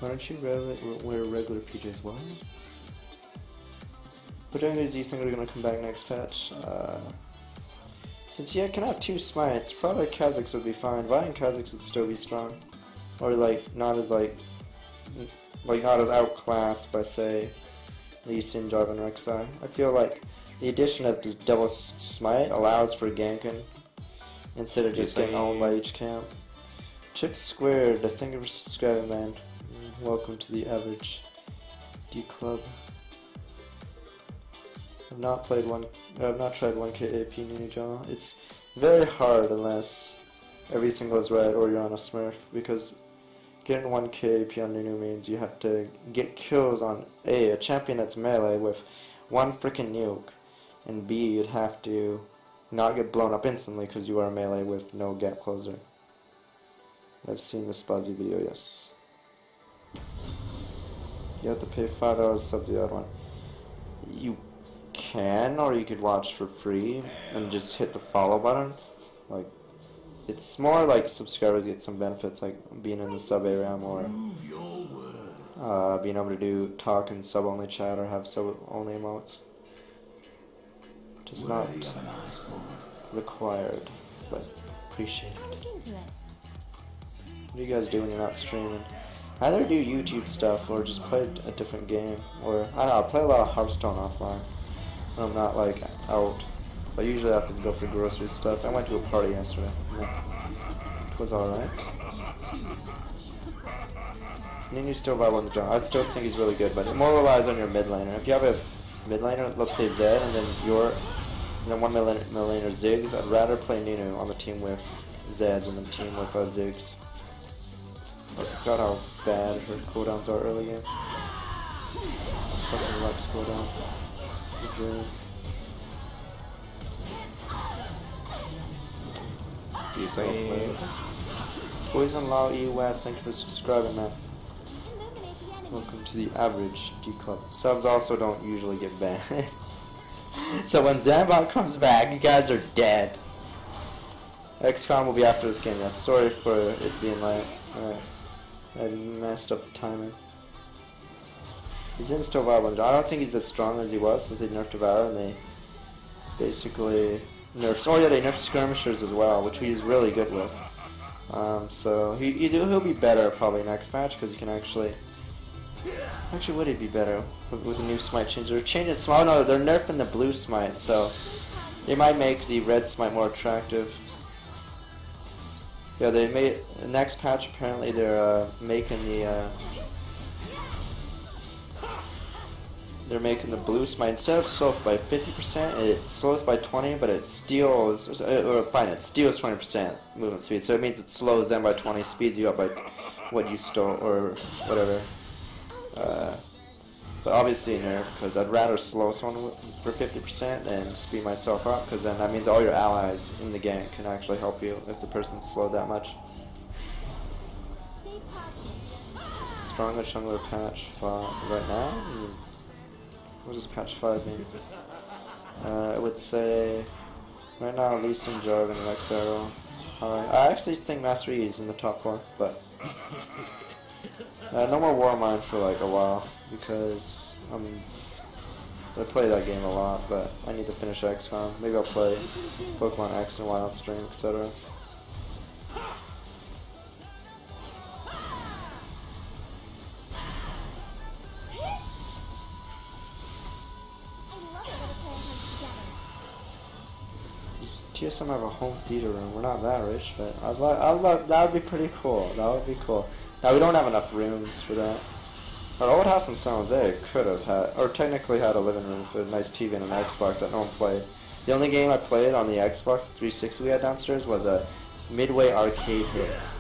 Why don't you wear regular PJs? What? But anyways, do you think they're gonna come back next patch? Since I can have 2 smites, probably Kha'Zix would be fine. Vi and Kha'Zix would still be strong, or like not as not as outclassed by say Lee Sin, Jarvan, Rek'Sai. I feel like the addition of this double smite allows for ganking instead of just getting owned by each camp. Chip Squared, thank you for subscribing, man. Welcome to the average D Club. I've not tried 1K AP Nunu Jaw. It's very hard unless everything goes right or you're on a Smurf, because getting 1K AP on Nunu means you have to get kills on a champion that's melee with 1 freaking nuke, and B, you'd have to not get blown up instantly because you are melee with no gap closer. I've seen the Spazzy video, yes. You have to pay $5 sub the other one. You can, or you could watch for free and just hit the follow button. Like, it's more like subscribers get some benefits, like being in the sub Aram or being able to do talk and sub only chat or have sub only emotes. Just not required, but appreciated. What are you guys doing when you're not streaming? Either do YouTube stuff or just play a different game, or I don't know, I play a lot of Hearthstone offline when I'm not like out. I usually have to go for grocery stuff. I went to a party yesterday. It was alright. So Nunu's still viable in the jungle. I still think he's really good, but it more relies on your mid laner. If you have a mid laner, let's say Zed, and then one mid laner Ziggs, I'd rather play Nunu on the team with Zed than the team with Ziggs. I forgot how bad her cooldowns are early game. Fucking Lux cooldowns. Poison Law EUS, thank you for subscribing, man. Welcome to the average D Club. Subs also don't usually get banned. So when Zambot comes back, you guys are dead. XCOM will be after this game, yes. Sorry for it being late. Alright. I messed up the timing. He's in still viable. I don't think he's as strong as he was since they nerfed Devour and they basically nerfed. Oh yeah, they nerfed skirmishers as well, which he's really good with. So he'll be better probably next match because he can actually would he be better with the new smite change? They're changing smite. No, they're nerfing the blue smite, so they might make the red smite more attractive. Yeah, they made the next patch. Apparently, they're making the blue smite instead of slow by 50%. It slows by 20, but it steals it steals 20% movement speed. So it means it slows them by 20, speeds you up by what you stole or whatever. But obviously nerf, because I'd rather slow someone for 50% than speed myself up, because then that means all your allies in the gank can actually help you if the person's slowed that much. Strongest jungler patch 5 right now? What does patch 5 mean? I would say right now Lee Sin, Jarvan, and Rek'Sai. I actually think Master E is in the top 4, but no more Warmind for like a while because I play that game a lot, but I need to finish XCOM. Maybe I'll play Pokemon X and Wild String, etc. Does TSM have a home theater room? We're not that rich, but I'd love that would be pretty cool. That would be cool. Now we don't have enough rooms for that. Our old house in San Jose could have had, or technically had a living room with a nice TV and an Xbox that no one played. The only game I played on the Xbox 360 we had downstairs was a Midway Arcade Hits,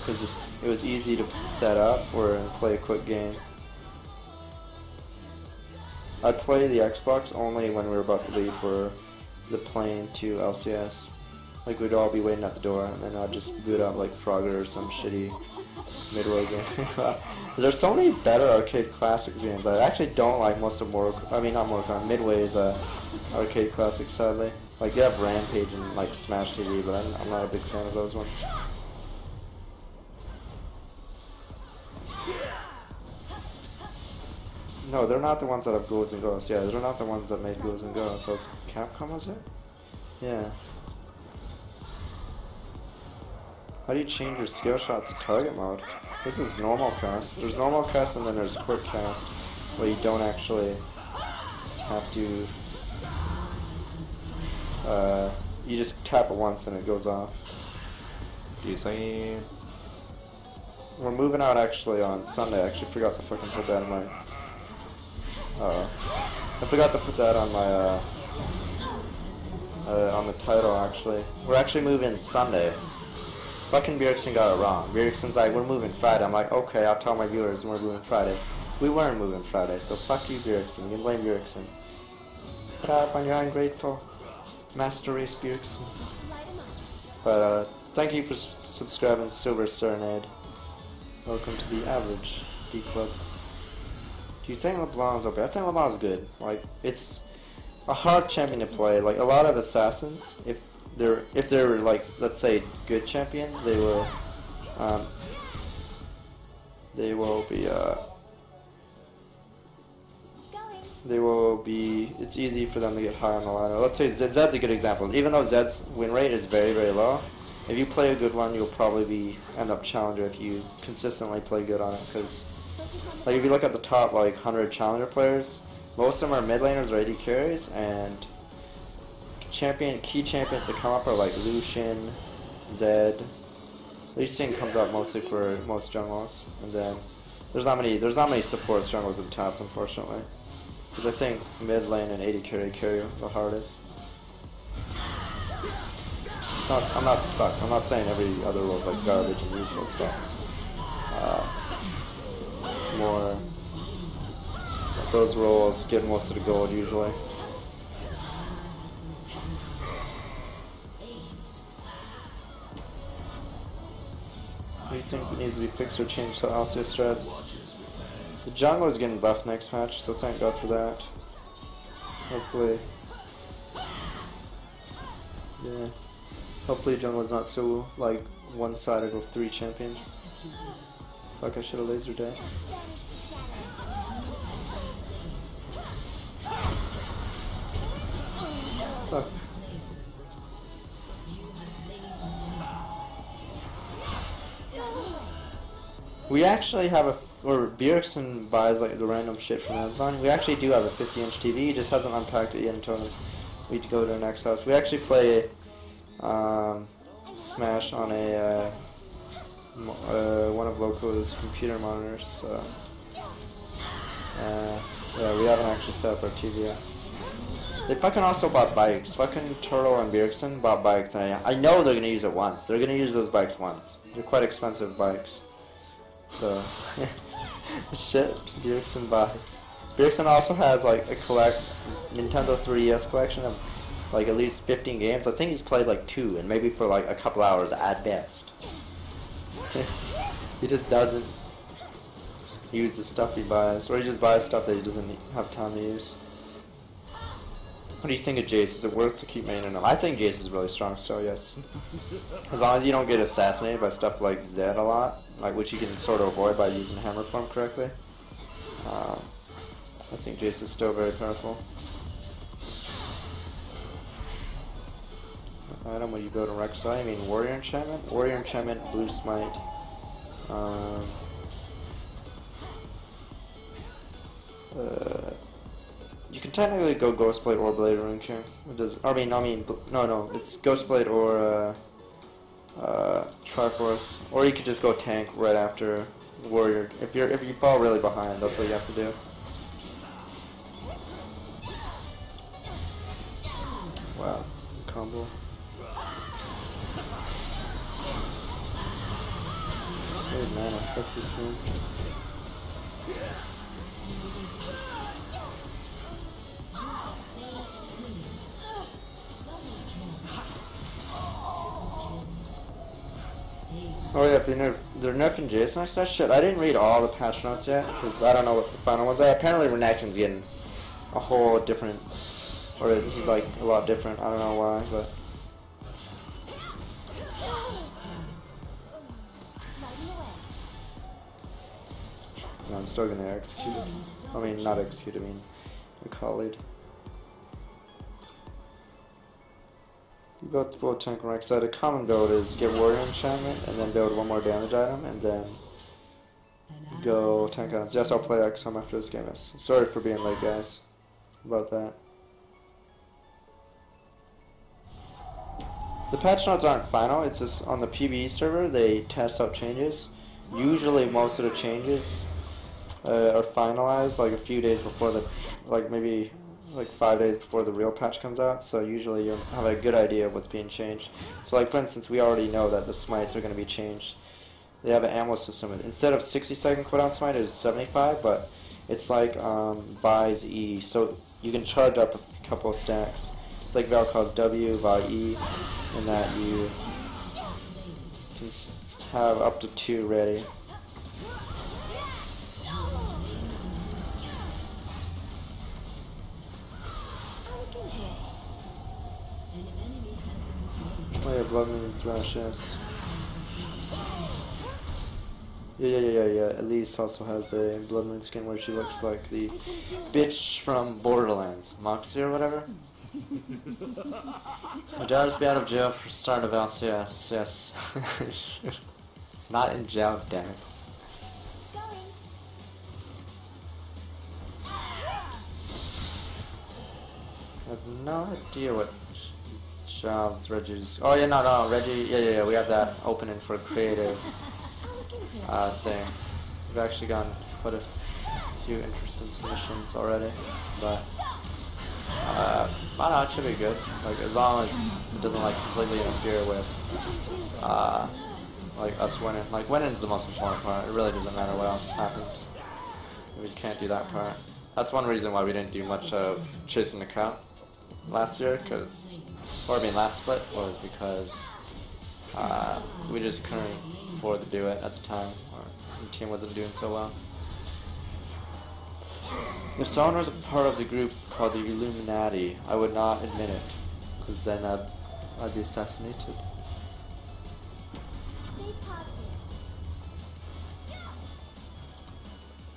because it was easy to set up or play a quick game. I'd play the Xbox only when we were about to leave for the plane to LCS. Like we'd all be waiting at the door, and then I'd just boot up like Frogger or some shitty Midway game. There's so many better arcade classics games. I actually don't like most of Midway's arcade classics, sadly. Like they have Rampage and like Smash TV, but I'm not a big fan of those ones. No, they're not the ones that have ghouls and ghosts. Yeah, they're not the ones that made ghouls and ghosts. So it's Capcom, was it? Yeah. How do you change your skill shots to target mode? This is normal cast. There's normal cast and then there's quick cast, where you don't actually have to. You just tap it once and it goes off. You see? We're moving out actually on Sunday. I actually forgot to fucking put that in my. I forgot to put that on my on the title actually. We're actually moving Sunday. Fucking Bjergsen got it wrong. Bjergsen's like, we're moving Friday. I'm like, okay, I'll tell my viewers we're moving Friday. We weren't moving Friday, so fuck you, Bjergsen. You can blame Bjergsen. Put up on your ungrateful Master Race Bjergsen. But thank you for subscribing, Silver Serenade. Welcome to the average D Club. Do you think LeBlanc's okay? I think LeBlanc's good. Like, it's a hard champion to play. Like, a lot of assassins, if they're like, let's say, good champions, they will be it's easy for them to get high on the ladder. Let's say Zed's a good example. Even though Zed's win rate is very, very low, if you play a good one, you'll probably end up challenger if you consistently play good on it. Because, like, if you look at the top, like, 100 challenger players, most of them are mid laners or AD carries, and key champions that come up are like Lucian, Zed. Lee Sin comes up mostly for most jungles, and then there's not many supports jungles and tops, unfortunately. Because I think mid lane and AD carry the hardest. I'm not saying every other role is like garbage and useless, but it's more like those roles get most of the gold usually. What do you think needs to be fixed or changed to Alcia strats? The jungle is getting buffed next match, so thank God for that. Hopefully. Yeah. Hopefully jungle is not so, like, one-sided with 3 champions. Fuck, I should have lasered that. Fuck. We actually have or Bjergsen buys like the random shit from Amazon. We actually do have a 50-inch TV. He just hasn't unpacked it yet until we go to our next house. We actually play Smash on a one of Loco's computer monitors. So yeah, we haven't actually set up our TV yet. They fucking also bought bikes. Fucking Turtle and Bjergsen bought bikes. And I know they're gonna use it once. They're gonna use those bikes once. They're quite expensive bikes. So, shit, Bjergsen buys. Bjergsen also has like a Nintendo 3DS collection of like at least 15 games. I think he's played like 2 and maybe for like a couple hours at best. He just doesn't use the stuff he buys, or he just buys stuff that he doesn't have time to use. What do you think of Jace? Is it worth to keep maining him? I think Jace is really strong, so yes. As long as you don't get assassinated by stuff like Zed a lot, like which you can sort of avoid by using hammer form correctly. I think Jace is still very powerful. Item when you go to Rek'Sai, I mean Warrior Enchantment? Warrior Enchantment, Blue Smite. You can technically go Ghostblade or Blade Rune King. It does. No, it's Ghostblade or Triforce, or you could just go tank right after Warrior. If you fall really behind, that's what you have to do. Wow, combo. Hey man, I fucked this man. Oh yeah, they're nerfing Jason. I said shit. I didn't read all the patch notes yet because I don't know what the final ones are. Apparently Renekton's getting a whole different, or he's like a lot different. I don't know why, but. No, I'm still gonna execute it. I mean, not execute, I mean, recall lead. You go full tank on right side. A common build is get warrior enchantment and then build one more damage item and then go tank items. Yes, I'll play XM after this game. Sorry for being late, guys. About that. The patch notes aren't final. It's just on the PBE server. They test out changes. Usually, most of the changes are finalized like a few days before the, like maybe like 5 days before the real patch comes out. So usually you have a good idea of what's being changed. So like for instance, we already know that the smites are going to be changed. They have an ammo system. Instead of 60-second cooldown smite, it is 75, but it's like Vi's E. So you can charge up a couple of stacks. It's like Valkyrie's W, Vi E, and that you can have up to 2 ready. Oh yeah, Blood Moon Thrash, yes. Yeah. Elise also has a Blood Moon skin where she looks like the bitch from Borderlands, Moxie or whatever. My dad is be out of jail for start of LCS, yes. It's not in jail, damn it. I have no idea what jobs Reggie's. Oh yeah, no, Reggie. Yeah. We have that opening for creative thing. We've actually gotten quite a few interesting submissions already, but I don't know, it should be good. Like as long as it doesn't like completely interfere with like us winning. Like winning is the most important part. It really doesn't matter what else happens. We can't do that part. That's one reason why we didn't do much of chasing the cup last year, last split was because we just couldn't afford to do it at the time. The team wasn't doing so well. If someone was a part of the group called the Illuminati, I would not admit it, because then I'd be assassinated.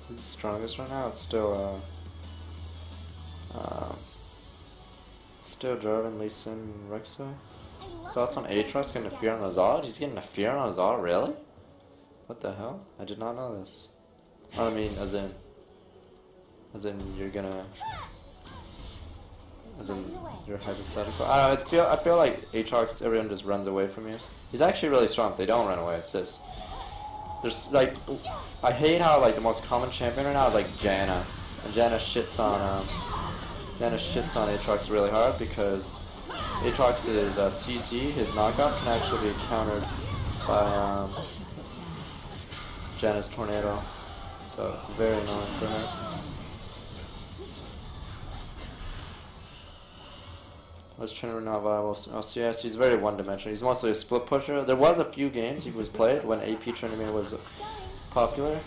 Who's the strongest right now? It's still Jarvan, Lee Sin, and Rek'Sai. Thoughts on Aatrox getting a fear on Azal? He's getting a fear on Azal, really? What the hell? I did not know this. Oh, I mean, as in you're gonna, you're hypothetical. I don't know. I feel like Aatrox, everyone just runs away from you. He's actually really strong. If they don't run away, it's this. There's like, I hate how like the most common champion right now is like Janna, and Janna shits on Aatrox really hard because Aatrox's CC, his knockout, can actually be countered by Janna's tornado, so it's very annoying for her. Was Trinity not viable? LCS, he's very one-dimensional. He's mostly a split pusher. There was a few games he was played when AP Tryndamere was popular,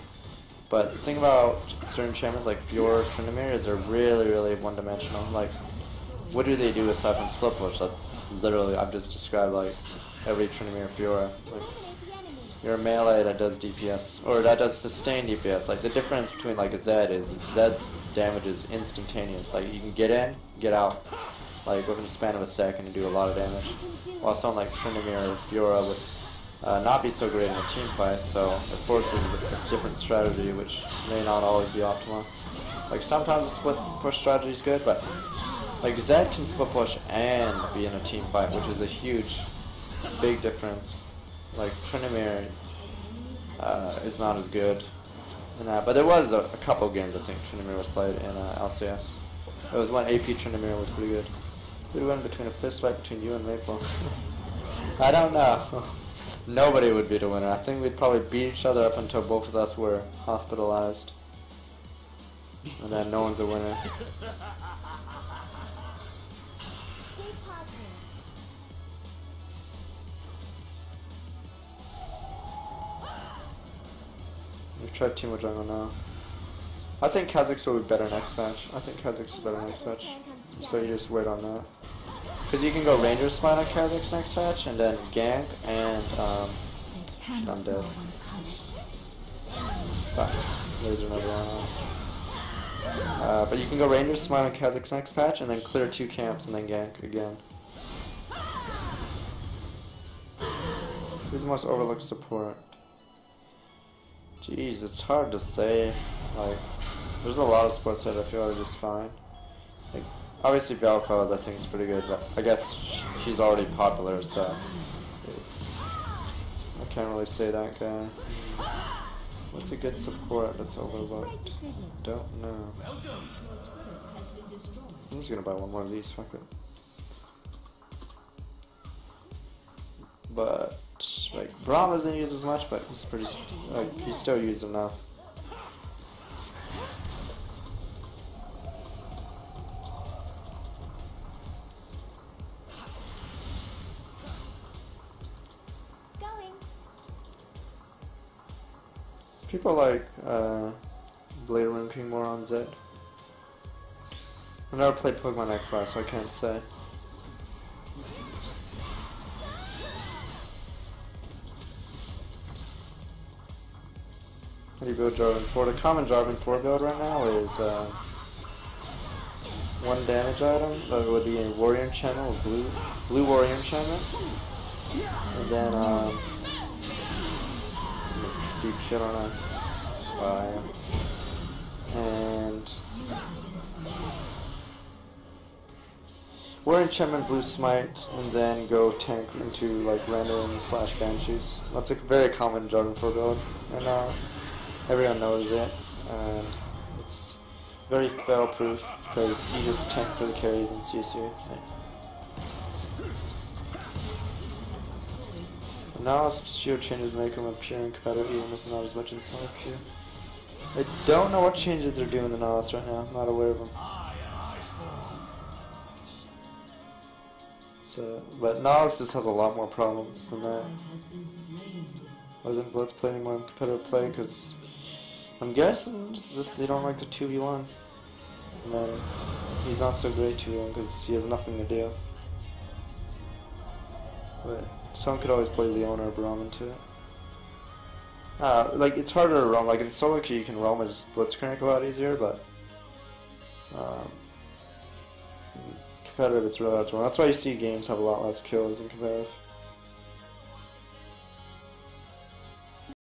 but the thing about certain champions like Fiora, Tryndamere is they're really one-dimensional. Like, what do they do aside from split push? That's literally, I've just described like every Tryndamere Fiora. Like, you're a melee that does DPS, or that does sustained DPS. Like, the difference between like a Zed is Zed's damage is instantaneous. Like, you can get in, get out, like within the span of a second and do a lot of damage. While someone like Tryndamere or Fiora would not be so great in a team fight, so it forces a different strategy which may not always be optimal. Like sometimes a split push strategy is good, but like Zed can split push and be in a team fight, which is a huge, big difference. Like Tryndamere is not as good in that, but there was a couple games I think Tryndamere was played in LCS. It was when AP Tryndamere was pretty good. Who'd win between a fist fight between you and Maple? I don't know. Nobody would be the winner. I think we'd probably beat each other up until both of us were hospitalized. And then no one's a winner. We've tried Team Jungle now. I think Kha'Zix will be better next match. I think Kha'Zix is better next match. So you just wait on that. Because you can go Ranger Smite on Kha'Zix next match, and then gank, and I'm dead. Fuck. Laser never on. But you can go Ranger, Smile, and Kazakh's next patch, and then clear 2 camps, and then gank again. Who's the most overlooked support? Jeez, it's hard to say. Like, there's a lot of supports that I feel are just fine. Like, obviously Vel'Koz I think is pretty good, but I guess she's already popular, so it's I can't really say that guy. What's a good support that's overlooked? Don't know. I'm just gonna buy one more of these, fuck it. But like Braum isn't used as much, but he's pretty like he's still used enough. People like Blade Rune King more on Zed. I've never played Pokemon XY, so I can't say. How do you build Jarvan 4? The common Jarvan 4 build right now is 1 damage item. That would be a Warrior Enchantment, blue Warrior Enchantment. And then deep shit on a and Warrior Enchantment, blue Smite, and then go tank into like Random / Banshees. That's a very common Jarvan 4 build, and everyone knows it, and it's very fail proof because you just tank for the carries and CC. Now some shield changes make him appear in competitive even if not as much in solo queue. I don't know what changes they're doing in the Nautilus right now, I'm not aware of them. So, but Nautilus just has a lot more problems than that. Wasn't Blitz play anymore in competitive play because I'm guessing just they don't like the 2v1. And then he's not so great 2v1 because he has nothing to do. But someone could always play Leona or Braum into it. Like, it's harder to roam. Like, in solo queue you can roam as Blitzcrank a lot easier, but competitive it's really hard to roam. That's why you see games have a lot less kills in competitive.